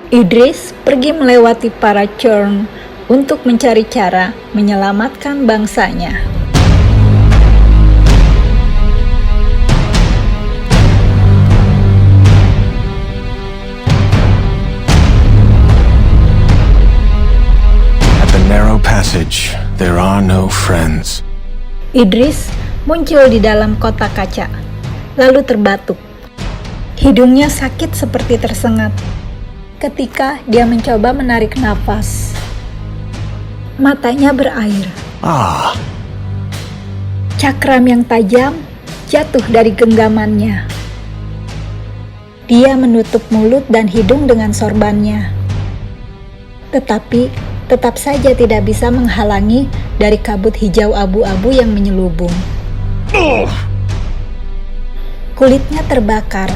Idris pergi melewati para Churn untuk mencari cara menyelamatkan bangsanya. At the narrow passage, there are no friends. Idris muncul di dalam kotak kaca, lalu terbatuk. Hidungnya sakit seperti tersengat ketika dia mencoba menarik nafas. Matanya berair. Cakram yang tajam jatuh dari genggamannya. Dia menutup mulut dan hidung dengan sorbannya. Tetapi tetap saja tidak bisa menghalangi dari kabut hijau abu-abu yang menyelubung. Kulitnya terbakar,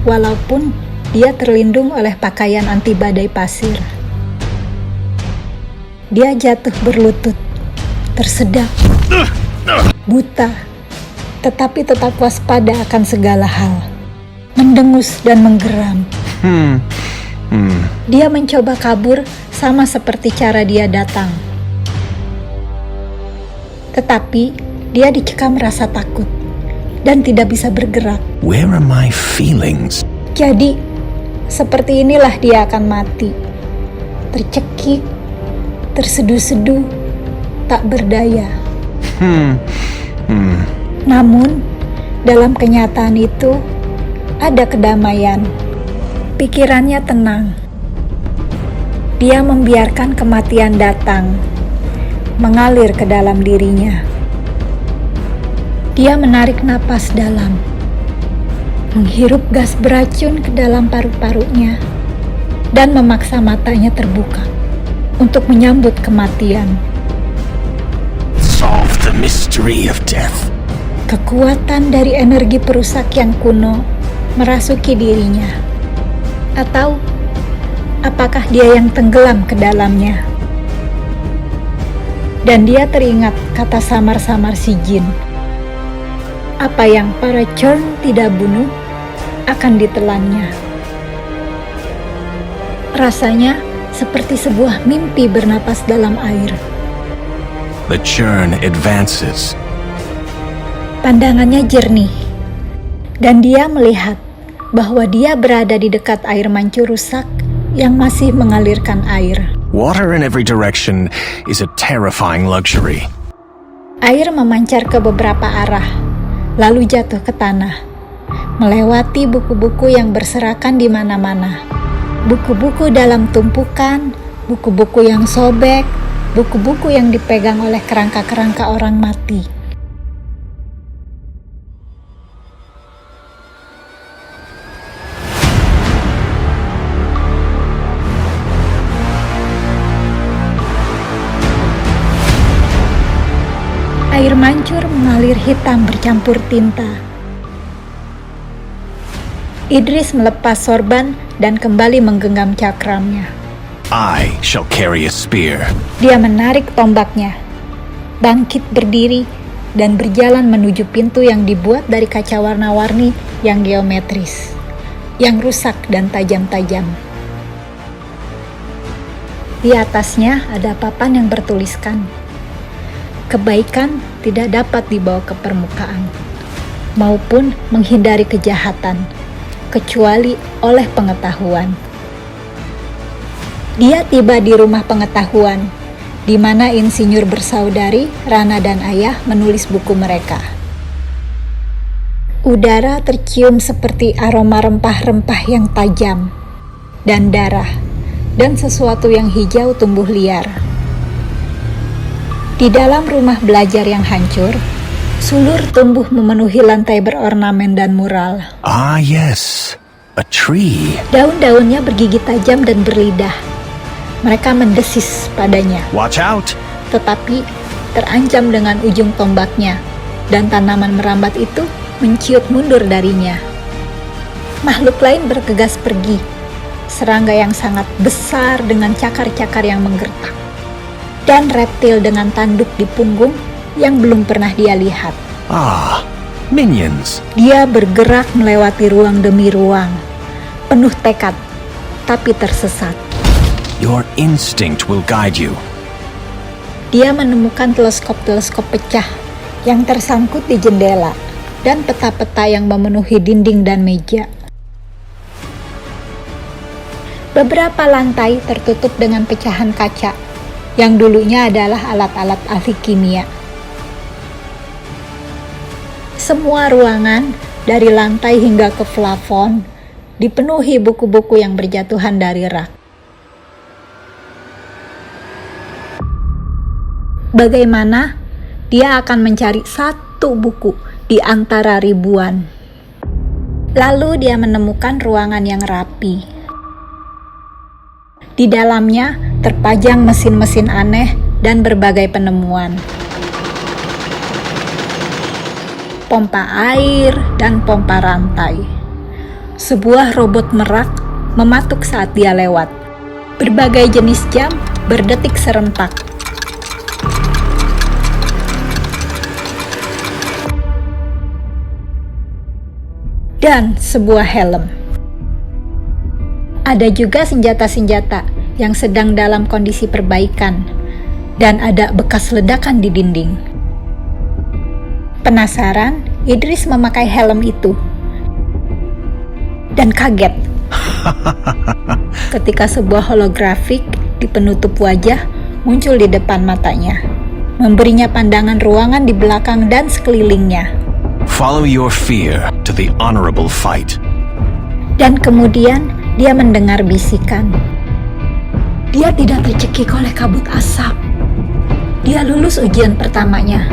walaupun dia terlindung oleh pakaian anti badai pasir. Dia jatuh berlutut, tersedak, buta, tetapi tetap waspada akan segala hal, mendengus dan menggeram. Dia mencoba kabur sama seperti cara dia datang. Tetapi dia dicekam rasa takut dan tidak bisa bergerak. Where are my feelings? Jadi, seperti inilah dia akan mati. Tercekik, terseduh-seduh, tak berdaya. Namun, dalam kenyataan itu, ada kedamaian. Pikirannya tenang. Dia membiarkan kematian datang, mengalir ke dalam dirinya. Dia menarik napas dalam, menghirup gas beracun ke dalam paru-parunya, dan memaksa matanya terbuka untuk menyambut kematian. Solve the mystery of death. Kekuatan dari energi perusak yang kuno merasuki dirinya. Atau apakah dia yang tenggelam ke dalamnya? Dan dia teringat kata samar-samar si jin. Apa yang para Churn tidak bunuh akan ditelannya. Rasanya seperti sebuah mimpi bernapas dalam air. The churn advances. Pandangannya jernih, dan dia melihat bahwa dia berada di dekat air mancur rusak yang masih mengalirkan air. Water in every direction is a terrifying luxury. Air memancar ke beberapa arah, lalu jatuh ke tanah, melewati buku-buku yang berserakan di mana-mana. Buku-buku dalam tumpukan, buku-buku yang sobek, buku-buku yang dipegang oleh kerangka-kerangka orang mati. Air mancur mengalir hitam bercampur tinta. Idris melepas sorban dan kembali menggenggam cakramnya. I shall carry a spear. Dia menarik tombaknya, bangkit berdiri, dan berjalan menuju pintu yang dibuat dari kaca warna-warni yang geometris, yang rusak dan tajam-tajam. Di atasnya ada papan yang bertuliskan, kebaikan tidak dapat dibawa ke permukaan, maupun menghindari kejahatan, kecuali oleh pengetahuan. Dia tiba di rumah pengetahuan, di mana insinyur bersaudari, Rana dan Ayah menulis buku mereka. Udara tercium seperti aroma rempah-rempah yang tajam, dan darah, dan sesuatu yang hijau tumbuh liar. Di dalam rumah belajar yang hancur, sulur tumbuh memenuhi lantai berornamen dan mural. Ah yes, a tree. Daun-daunnya bergigi tajam dan berlidah. Mereka mendesis padanya, Watch out! tetapi terancam dengan ujung tombaknya, dan tanaman merambat itu menciut mundur darinya. Makhluk lain bergegas pergi, serangga yang sangat besar dengan cakar-cakar yang menggertak, dan reptil dengan tanduk di punggung yang belum pernah dia lihat. Minions. Dia bergerak melewati ruang demi ruang, penuh tekad, tapi tersesat. Your instinct will guide you. Dia menemukan teleskop-teleskop pecah yang tersangkut di jendela dan peta-peta yang memenuhi dinding dan meja. Beberapa lantai tertutup dengan pecahan kaca yang dulunya adalah alat-alat ahli kimia. Semua ruangan, dari lantai hingga ke plafon, dipenuhi buku-buku yang berjatuhan dari rak. Bagaimana dia akan mencari satu buku di antara ribuan? Lalu dia menemukan ruangan yang rapi. Di dalamnya terpajang mesin-mesin aneh dan berbagai penemuan. Pompa air dan pompa rantai. Sebuah robot merak mematuk saat dia lewat. Berbagai jenis jam berdetik serentak. Dan sebuah helm. Ada juga senjata-senjata yang sedang dalam kondisi perbaikan, dan ada bekas ledakan di dinding. Penasaran, Idris memakai helm itu dan kaget ketika sebuah holografik di penutup wajah muncul di depan matanya, memberinya pandangan ruangan di belakang dan sekelilingnya. Follow your fear to the honorable fight. Dan kemudian dia mendengar bisikan. Dia tidak tercekik oleh kabut asap. Dia lulus ujian pertamanya.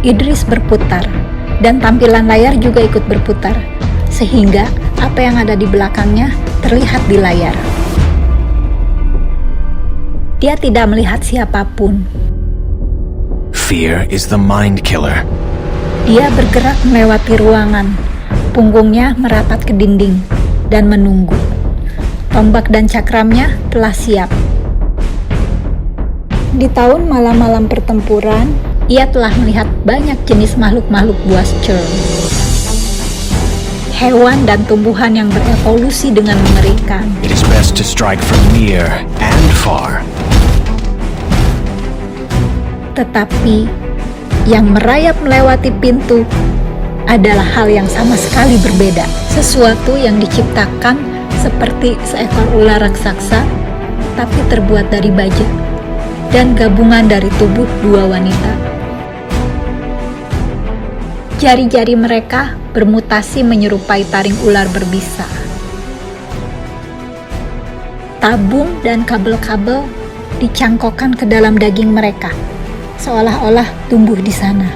Idris berputar, dan tampilan layar juga ikut berputar, sehingga apa yang ada di belakangnya terlihat di layar. Dia tidak melihat siapapun. Fear is the mind killer. Dia bergerak melewati ruangan, punggungnya merapat ke dinding, dan menunggu. Tombak dan cakramnya telah siap. Di tahun malam-malam pertempuran, ia telah melihat banyak jenis makhluk-makhluk buas Churn. Hewan dan tumbuhan yang berevolusi dengan mengerikan. It is best to strike from near and far. Tetapi, yang merayap melewati pintu adalah hal yang sama sekali berbeda. Sesuatu yang diciptakan seperti seekor ular raksasa, tapi terbuat dari baja, dan gabungan dari tubuh dua wanita. Jari-jari mereka bermutasi menyerupai taring ular berbisa. Tabung dan kabel-kabel dicangkokkan ke dalam daging mereka, seolah-olah tumbuh di sana.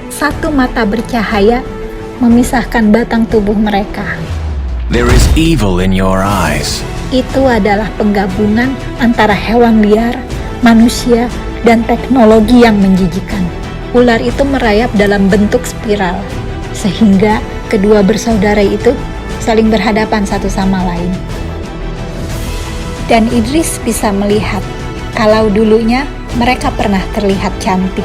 Satu mata bercahaya memisahkan batang tubuh mereka. There is evil in your eyes. Itu adalah penggabungan antara hewan liar, manusia, dan teknologi yang menjijikan. Ular itu merayap dalam bentuk spiral, sehingga kedua bersaudara itu saling berhadapan satu sama lain. Dan Idris bisa melihat kalau dulunya mereka pernah terlihat cantik.